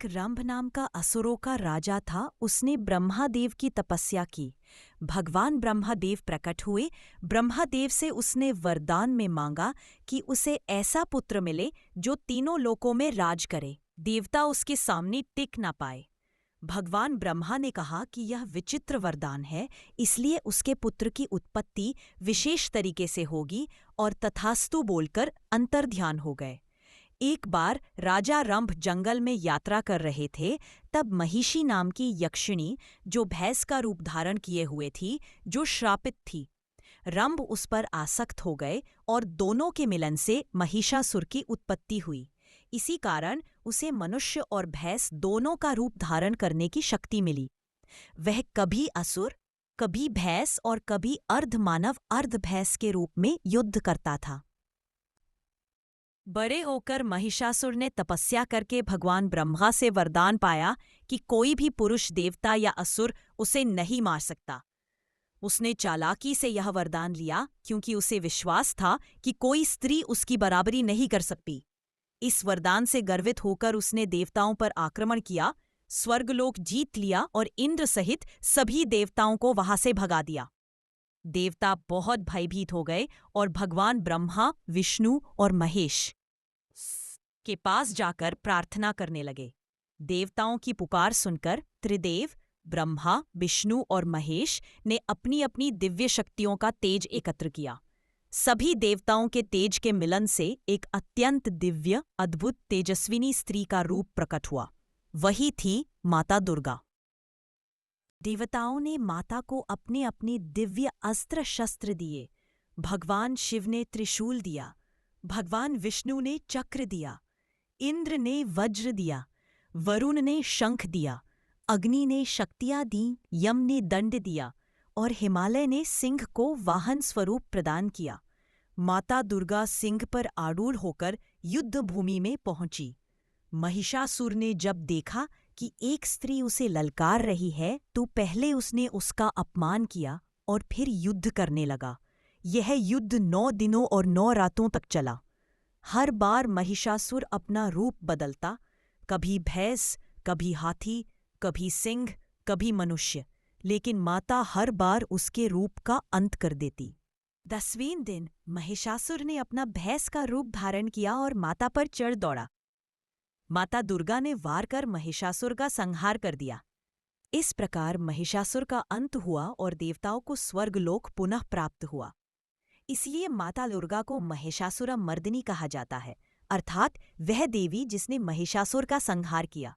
एक रंभ नाम का असुरों का राजा था। उसने ब्रह्मादेव की तपस्या की। भगवान ब्रह्मादेव प्रकट हुए। ब्रह्मादेव से उसने वरदान में मांगा कि उसे ऐसा पुत्र मिले जो तीनों लोकों में राज करे, देवता उसके सामने टिक न पाए। भगवान ब्रह्मा ने कहा कि यह विचित्र वरदान है, इसलिए उसके पुत्र की उत्पत्ति विशेष तरीके से होगी, और तथास्तु बोलकर अंतर्ध्यान हो गए। एक बार राजा रंभ जंगल में यात्रा कर रहे थे। तब महिषी नाम की यक्षिणी, जो भैंस का रूप धारण किए हुए थी, जो श्रापित थी, रंभ उस पर आसक्त हो गए और दोनों के मिलन से महिषासुर की उत्पत्ति हुई। इसी कारण उसे मनुष्य और भैंस दोनों का रूप धारण करने की शक्ति मिली। वह कभी असुर, कभी भैंस और कभी अर्धमानव अर्ध भैंस के रूप में युद्ध करता था। बड़े होकर महिषासुर ने तपस्या करके भगवान ब्रह्मा से वरदान पाया कि कोई भी पुरुष, देवता या असुर उसे नहीं मार सकता। उसने चालाकी से यह वरदान लिया क्योंकि उसे विश्वास था कि कोई स्त्री उसकी बराबरी नहीं कर सकती। इस वरदान से गर्वित होकर उसने देवताओं पर आक्रमण किया, स्वर्गलोक जीत लिया और इंद्र सहित सभी देवताओं को वहां से भगा दिया। देवता बहुत भयभीत हो गए और भगवान ब्रह्मा, विष्णु और महेश के पास जाकर प्रार्थना करने लगे। देवताओं की पुकार सुनकर त्रिदेव ब्रह्मा, विष्णु और महेश ने अपनी अपनी दिव्य शक्तियों का तेज एकत्र किया। सभी देवताओं के तेज के मिलन से एक अत्यंत दिव्य, अद्भुत, तेजस्विनी स्त्री का रूप प्रकट हुआ। वही थी माता दुर्गा। देवताओं ने माता को अपने अपने दिव्य अस्त्र शस्त्र दिए। भगवान शिव ने त्रिशूल दिया, भगवान विष्णु ने चक्र दिया, इंद्र ने वज्र दिया, वरुण ने शंख दिया, अग्नि ने शक्तियां दी, यम ने दंड दिया और हिमालय ने सिंह को वाहन स्वरूप प्रदान किया। माता दुर्गा सिंह पर आरूढ़ होकर युद्ध भूमि में पहुंची। महिषासुर ने जब देखा कि एक स्त्री उसे ललकार रही है, तो पहले उसने उसका अपमान किया और फिर युद्ध करने लगा। यह युद्ध 9 दिनों और 9 रातों तक चला। हर बार महिषासुर अपना रूप बदलता, कभी भैंस, कभी हाथी, कभी सिंह, कभी मनुष्य, लेकिन माता हर बार उसके रूप का अंत कर देती। 10वें दिन महिषासुर ने अपना भैंस का रूप धारण किया और माता पर चढ़ दौड़ा। माता दुर्गा ने वार कर महिषासुर का संहार कर दिया। इस प्रकार महिषासुर का अंत हुआ और देवताओं को स्वर्गलोक पुनः प्राप्त हुआ। इसलिए माता दुर्गा को महिषासुरमर्दिनी कहा जाता है, अर्थात वह देवी जिसने महिषासुर का संहार किया।